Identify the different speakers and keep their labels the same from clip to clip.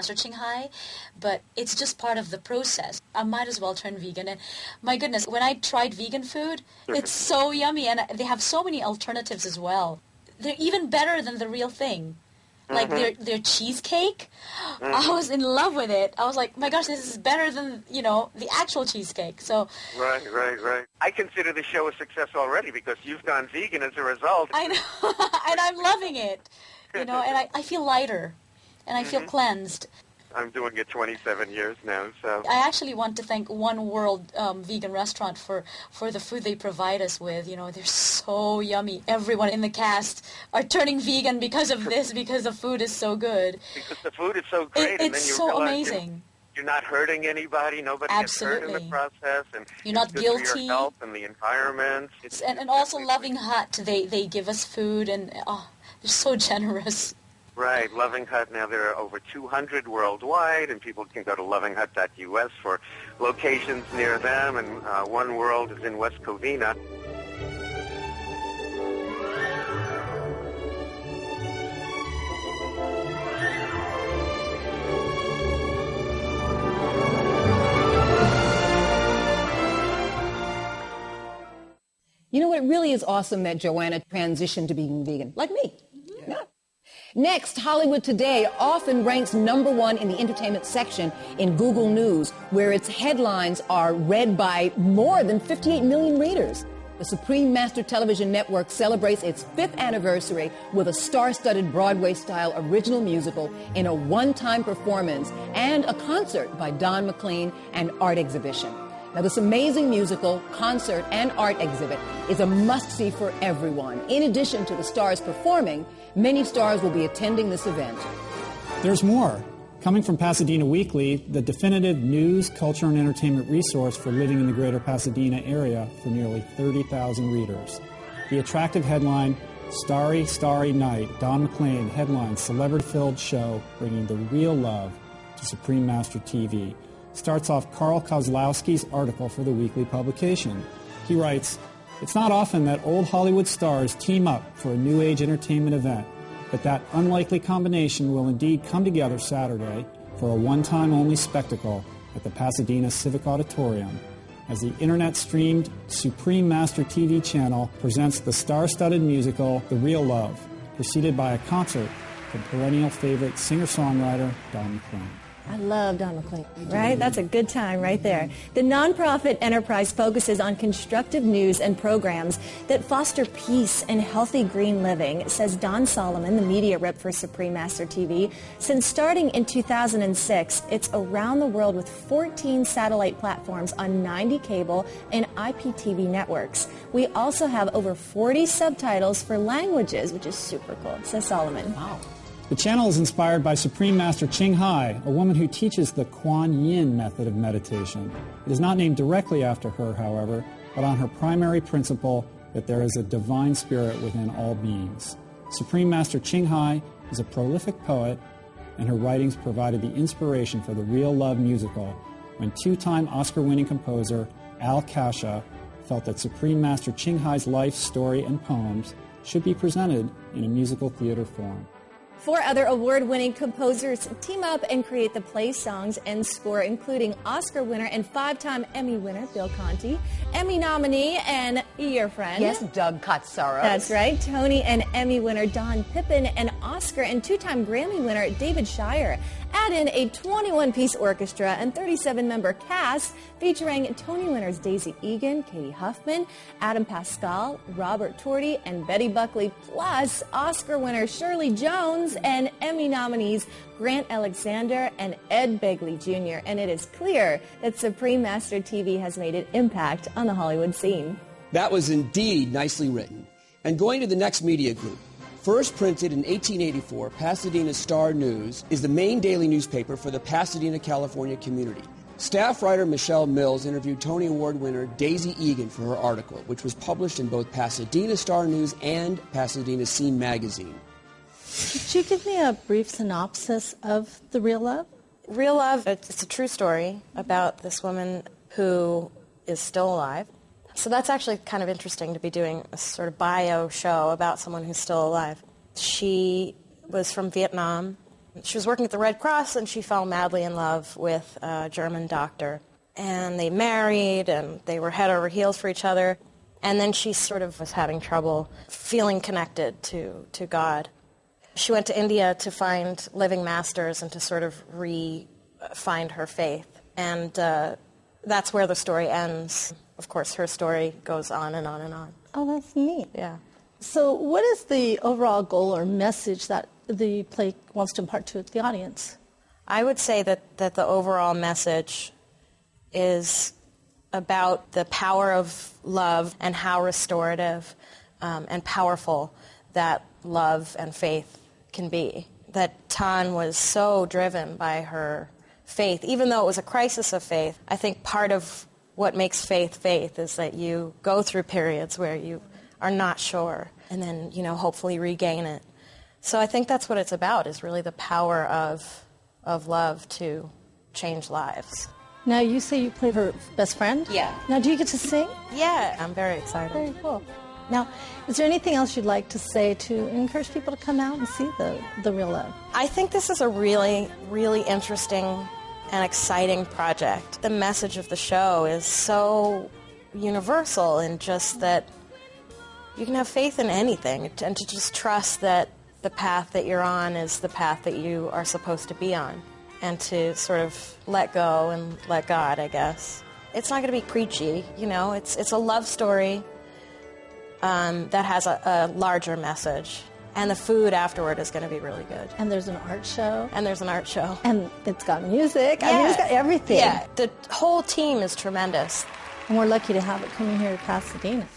Speaker 1: Master Ching Hai, but it's just part of the process. I might as well turn vegan. And my goodness, when I tried vegan food, it's so yummy, and they have so many alternatives as well. They're even better than the real thing. Like their cheesecake, I was in love with it. I was like, my gosh, this is better than, the actual cheesecake. So
Speaker 2: Right. I consider the show a success already because you've gone vegan as a result.
Speaker 1: I know, and I'm loving it, and I feel lighter, and I feel cleansed.
Speaker 2: I'm doing it 27 years now, so...
Speaker 1: I actually want to thank One World Vegan Restaurant for the food they provide us with. They're so yummy. Everyone in the cast are turning vegan because of this, because the food is so good.
Speaker 2: Because the food is so great.
Speaker 1: It's so amazing.
Speaker 2: You're not hurting anybody. Nobody gets hurt in the process. And
Speaker 1: you're not
Speaker 2: good
Speaker 1: guilty.
Speaker 2: for your health and the environment.
Speaker 1: And also Loving Hut, they give us food, and they're so generous.
Speaker 2: Right, Loving Hut, now there are over 200 worldwide, and people can go to lovinghut.us for locations near them, and One World is in West Covina.
Speaker 3: You know what? It really is awesome that Joanna transitioned to being vegan, like me. Yeah. Next, Hollywood Today often ranks #1 in the entertainment section in Google News, where its headlines are read by more than 58 million readers. The Supreme Master Television Network celebrates its 5th anniversary with a star-studded Broadway-style original musical in a one-time performance and a concert by Don McLean and art exhibition. Now, this amazing musical, concert, and art exhibit is a must-see for everyone. In addition to the stars performing, many stars will be attending this event.
Speaker 4: There's more. Coming from Pasadena Weekly, the definitive news, culture, and entertainment resource for living in the greater Pasadena area for nearly 30,000 readers. The attractive headline, Starry, Starry Night, Don McLean headlines celebrity-filled show bringing the real love to Supreme Master TV. Starts off Carl Kozlowski's article for the weekly publication. He writes, "It's not often that old Hollywood stars team up for a new age entertainment event, but that unlikely combination will indeed come together Saturday for a one-time only spectacle at the Pasadena Civic Auditorium as the internet-streamed Supreme Master TV channel presents the star-studded musical The Real Love, preceded by a concert from perennial favorite singer-songwriter Don McLean."
Speaker 5: I love Don McLean, right? That's a good time right there. The nonprofit enterprise focuses on constructive news and programs that foster peace and healthy green living, says Don Solomon, the media rep for Supreme Master TV. Since starting in 2006, it's around the world with 14 satellite platforms on 90 cable and IPTV networks. We also have over 40 subtitles for languages, which is super cool, says Solomon.
Speaker 3: Wow.
Speaker 4: The channel is inspired by Supreme Master Ching Hai, a woman who teaches the Kuan Yin method of meditation. It is not named directly after her, however, but on her primary principle that there is a divine spirit within all beings. Supreme Master Ching Hai is a prolific poet, and her writings provided the inspiration for the Real Love musical when two-time Oscar-winning composer Al Kasha felt that Supreme Master Ching Hai's life, story, and poems should be presented in a musical theater form.
Speaker 5: 4 other award-winning composers team up and create the play, songs, and score, including Oscar winner and 5-time Emmy winner Bill Conti, Emmy nominee and your friend.
Speaker 3: Yes, Doug Katsaros.
Speaker 5: That's right. Tony and Emmy winner Don Pippin, and Oscar and 2-time Grammy winner David Shire. Add in a 21-piece orchestra and 37-member cast featuring Tony winners Daisy Egan, Katie Huffman, Adam Pascal, Robert Torti, and Betty Buckley, plus Oscar winner Shirley Jones and Emmy nominees Grant Alexander and Ed Begley Jr. And it is clear that Supreme Master TV has made an impact on the Hollywood scene.
Speaker 6: That was indeed nicely written. And going to the next media group. First printed in 1884, Pasadena Star News is the main daily newspaper for the Pasadena, California community. Staff writer Michelle Mills interviewed Tony Award winner Daisy Egan for her article, which was published in both Pasadena Star News and Pasadena Scene magazine.
Speaker 7: Could you give me a brief synopsis of The Real Love?
Speaker 8: Real Love, it's a true story about this woman who is still alive. So that's actually kind of interesting to be doing a sort of bio show about someone who's still alive. She was from Vietnam, She was working at the Red Cross, and she fell madly in love with a German doctor. And they married, and they were head over heels for each other. And then she sort of was having trouble feeling connected to God. She went to India to find living masters and to sort of re-find her faith. And that's where the story ends. Of course, her story goes on and on and on.
Speaker 7: Oh, that's neat.
Speaker 8: Yeah.
Speaker 7: So what is the overall goal or message that the play wants to impart to the audience?
Speaker 8: I would say that the overall message is about the power of love and how restorative and powerful that love and faith can be. That Tan was so driven by her faith, even though it was a crisis of faith. I think part of what makes faith is that you go through periods where you are not sure, and then, hopefully regain it. So I think that's what it's about, is really the power of love to change lives.
Speaker 7: Now, you say you played her best friend?
Speaker 8: Yeah.
Speaker 7: Now, do you get to sing?
Speaker 8: Yeah, I'm very excited.
Speaker 7: Very cool. Now, is there anything else you'd like to say to encourage people to come out and see the Real Love?
Speaker 8: I think this is a really, really interesting and exciting project. The message of the show is so universal in just that you can have faith in anything, and to just trust that the path that you're on is the path that you are supposed to be on, and to sort of let go and let God, I guess. It's not going to be preachy, it's a love story that has a larger message. And the food afterward is going to be really good.
Speaker 7: And there's an art show.
Speaker 8: And there's an art show.
Speaker 7: And it's got music.
Speaker 8: Yeah.
Speaker 7: I mean, it's got everything.
Speaker 8: Yeah, the whole team is tremendous.
Speaker 7: And we're lucky to have it coming here to Pasadena.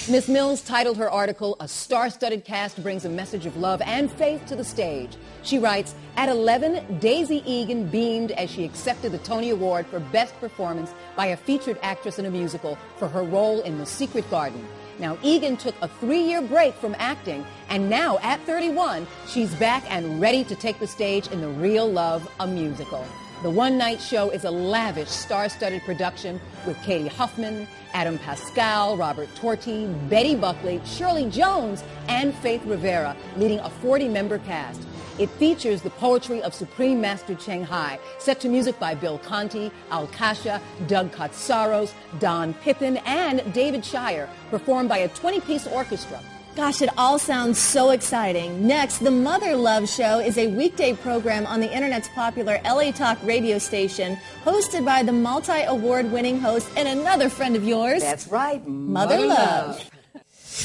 Speaker 3: Ms. Mills titled her article, "A Star-Studded Cast Brings a Message of Love and Faith to the Stage." She writes, at 11, Daisy Egan beamed as she accepted the Tony Award for Best Performance by a featured actress in a musical for her role in The Secret Garden. Now, Egan took a 3-year break from acting, and now, at 31, she's back and ready to take the stage in The Real Love, a musical. The one-night show is a lavish, star-studded production with Katie Huffman, Adam Pascal, Robert Torti, Betty Buckley, Shirley Jones, and Faith Rivera, leading a 40-member cast. It features the poetry of Supreme Master Cheng Hai, set to music by Bill Conti, Al Kasha, Doug Katsaros, Don Pippin, and David Shire, performed by a 20-piece orchestra.
Speaker 5: Gosh, it all sounds so exciting. Next, the Mother Love Show is a weekday program on the Internet's popular LA Talk radio station, hosted by the multi-award-winning host and another friend of yours.
Speaker 9: That's right,
Speaker 5: Mother Love.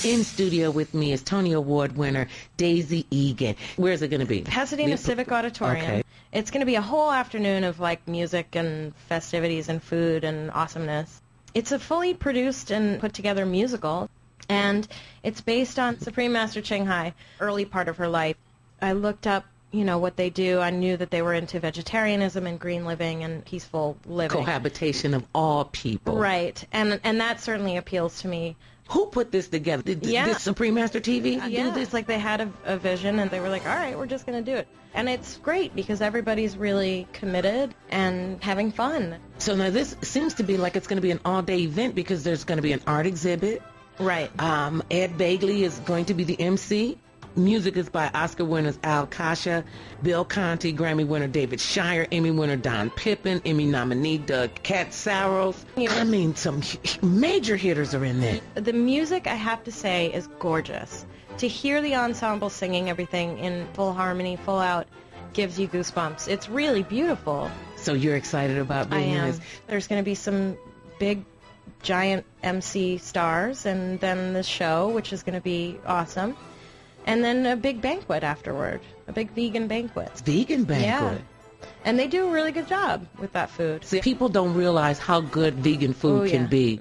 Speaker 9: In studio with me is Tony Award winner Daisy Egan. Where's it going to be?
Speaker 8: Pasadena Civic Auditorium.
Speaker 9: Okay.
Speaker 8: It's going to be a whole afternoon of music and festivities and food and awesomeness. It's a fully produced and put together musical, and it's based on Supreme Master Cheng Hai, early part of her life. I looked up, what they do. I knew that they were into vegetarianism and green living and peaceful living.
Speaker 9: Cohabitation of all people.
Speaker 8: Right, and that certainly appeals to me.
Speaker 9: Who put this together? Did Supreme Master TV do this?
Speaker 8: They had a vision, and they were like, all right, we're just going to do it. And it's great because everybody's really committed and having fun.
Speaker 9: So now this seems to be like it's going to be an all-day event because there's going to be an art exhibit.
Speaker 8: Right.
Speaker 9: Ed Begley is going to be the MC. Music is by Oscar winners Al Kasha, Bill Conti, Grammy winner David Shire, Emmy winner Don Pippin, Emmy nominee Doug Katsaros. I mean, some major hitters are in there.
Speaker 8: The music, I have to say, is gorgeous. To hear the ensemble singing everything in full harmony, full out, gives you goosebumps. It's really beautiful.
Speaker 9: So you're excited about being in this?
Speaker 8: There's going to be some big, giant MC stars, and then the show, which is going to be awesome. And then a big banquet afterward, a big vegan banquet.
Speaker 9: Vegan banquet?
Speaker 8: Yeah. And they do a really good job with that food.
Speaker 9: See, people don't realize how good vegan food can be.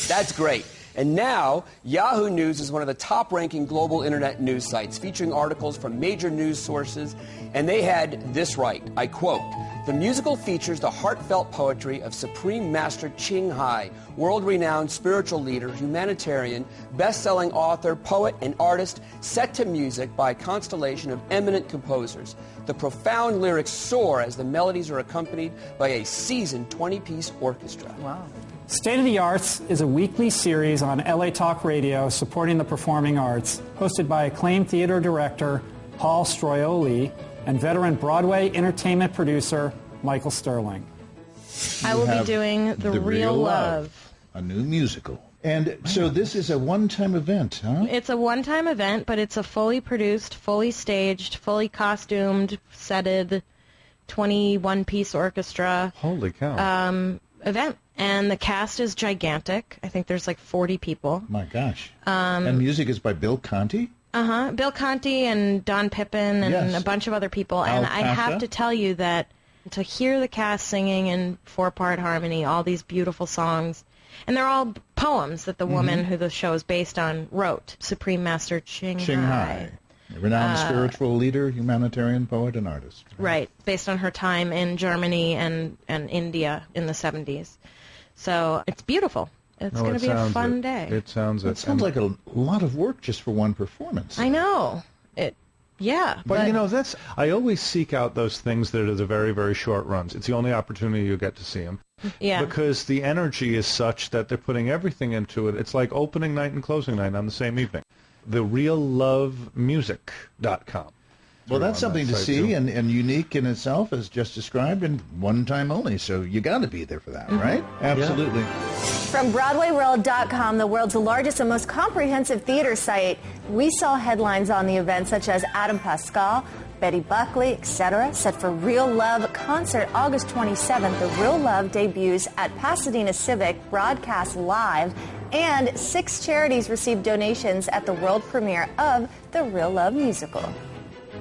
Speaker 6: That's great. And now, Yahoo News is one of the top-ranking global internet news sites, featuring articles from major news sources, and they had this right. I quote, "The musical features the heartfelt poetry of Supreme Master Cheng Hai, world-renowned spiritual leader, humanitarian, best-selling author, poet, and artist, set to music by a constellation of eminent composers. The profound lyrics soar as the melodies are accompanied by a seasoned 20-piece orchestra."
Speaker 4: Wow. State of the Arts is a weekly series on LA Talk Radio supporting the performing arts, hosted by acclaimed theater director Paul Stroioli and veteran Broadway entertainment producer Michael Sterling.
Speaker 8: I will be doing The Real Love,
Speaker 10: a new musical. And so this is a one-time event, huh?
Speaker 8: It's a one-time event, but it's a fully produced, fully staged, fully costumed, setted, 21-piece orchestra.
Speaker 11: Holy cow.
Speaker 8: Event. And the cast is gigantic. I think there's like 40 people.
Speaker 10: My gosh. And music is by Bill Conti?
Speaker 8: Uh-huh. Bill Conti and Don Pippin and a bunch of other people. And I have to tell you that to hear the cast singing in 4-part harmony, all these beautiful songs, and they're all poems that the woman who the show is based on wrote, Supreme Master Ching Hai.
Speaker 10: A renowned spiritual leader, humanitarian, poet, and artist.
Speaker 8: Right, based on her time in Germany and India in the 70s. So it's beautiful. It's going to be a fun day.
Speaker 10: It sounds like a lot of work just for one performance.
Speaker 8: I know. Yeah.
Speaker 11: But, I always seek out those things that are the very, very short runs. It's the only opportunity you get to see them.
Speaker 8: Yeah.
Speaker 11: Because the energy is such that they're putting everything into it. It's like opening night and closing night on the same evening. TheRealLoveMusic.com.
Speaker 10: Well, that's something to see and unique in itself, as just described, and one time only. So you got to be there for that, right? Absolutely.
Speaker 5: From BroadwayWorld.com, the world's largest and most comprehensive theater site, we saw headlines on the event such as Adam Pascal, Betty Buckley, etc. Set for Real Love concert August 27th. The Real Love debuts at Pasadena Civic, broadcast live, and 6 charities received donations at the world premiere of the Real Love musical.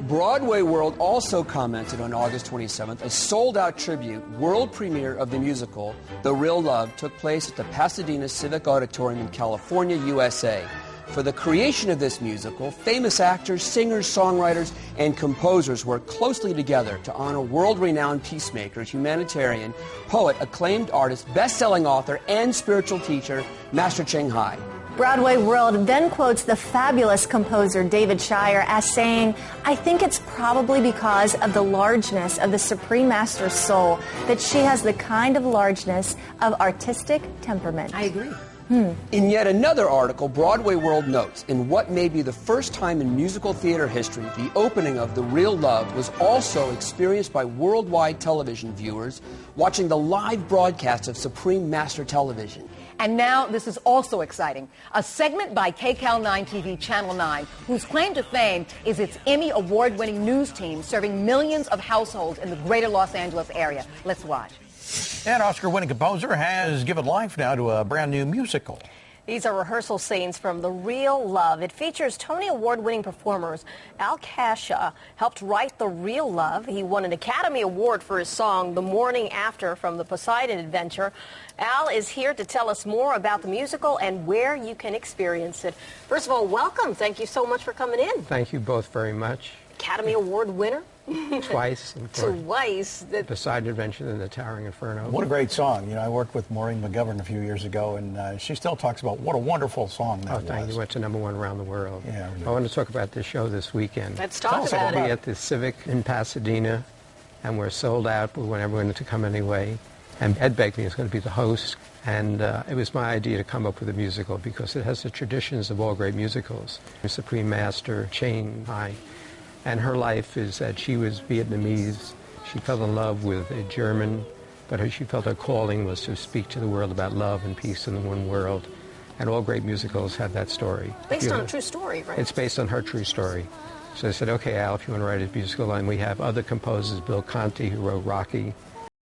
Speaker 6: Broadway World also commented on August 27th, a sold-out tribute world premiere of the musical, The Real Love, took place at the Pasadena Civic Auditorium in California, USA. For the creation of this musical, famous actors, singers, songwriters, and composers worked closely together to honor world-renowned peacemaker, humanitarian, poet, acclaimed artist, best-selling author, and spiritual teacher, Master Ching Hai.
Speaker 5: Broadway World then quotes the fabulous composer David Shire as saying, "I think it's probably because of the largeness of the Supreme Master's soul that she has the kind of largeness of artistic temperament."
Speaker 6: I agree. In yet another article, Broadway World notes, in what may be the first time in musical theater history, the opening of The Real Love was also experienced by worldwide television viewers watching the live broadcast of Supreme Master Television.
Speaker 3: And now, this is also exciting. A segment by KCAL9 TV Channel 9, whose claim to fame is its Emmy award-winning news team serving millions of households in the greater Los Angeles area. Let's watch.
Speaker 12: And Oscar-winning composer has given life now to a brand new musical.
Speaker 13: These are rehearsal scenes from The Real Love. It features Tony Award-winning performers. Al Kasha helped write The Real Love. He won an Academy Award for his song The Morning After from the Poseidon Adventure. Al is here to tell us more about the musical and where you can experience it. First of all, welcome. Thank you so much for coming in.
Speaker 14: Thank you both very much.
Speaker 13: Academy Award winner.
Speaker 14: Twice.
Speaker 13: Twice.
Speaker 14: The Poseidon Adventure and the Towering Inferno.
Speaker 12: What a great song. I worked with Maureen McGovern a few years ago, and she still talks about what a wonderful song that was.
Speaker 14: Thank you. It went to #1 around the world.
Speaker 12: Yeah,
Speaker 14: I want to talk about this show this weekend.
Speaker 13: Let's talk about it.
Speaker 14: We'll be at the Civic in Pasadena, and we're sold out. We want everyone to come anyway. And Ed Begley is going to be the host. And it was my idea to come up with a musical because it has the traditions of all great musicals. Supreme Master Ching Hai. And her life is that she was Vietnamese. She fell in love with a German, but she felt her calling was to speak to the world about love and peace in the one world. And all great musicals have that story.
Speaker 13: Based on a true story, right?
Speaker 14: It's based on her true story. So I said, okay, Al, if you want to write a musical, and we have other composers, Bill Conti, who wrote Rocky,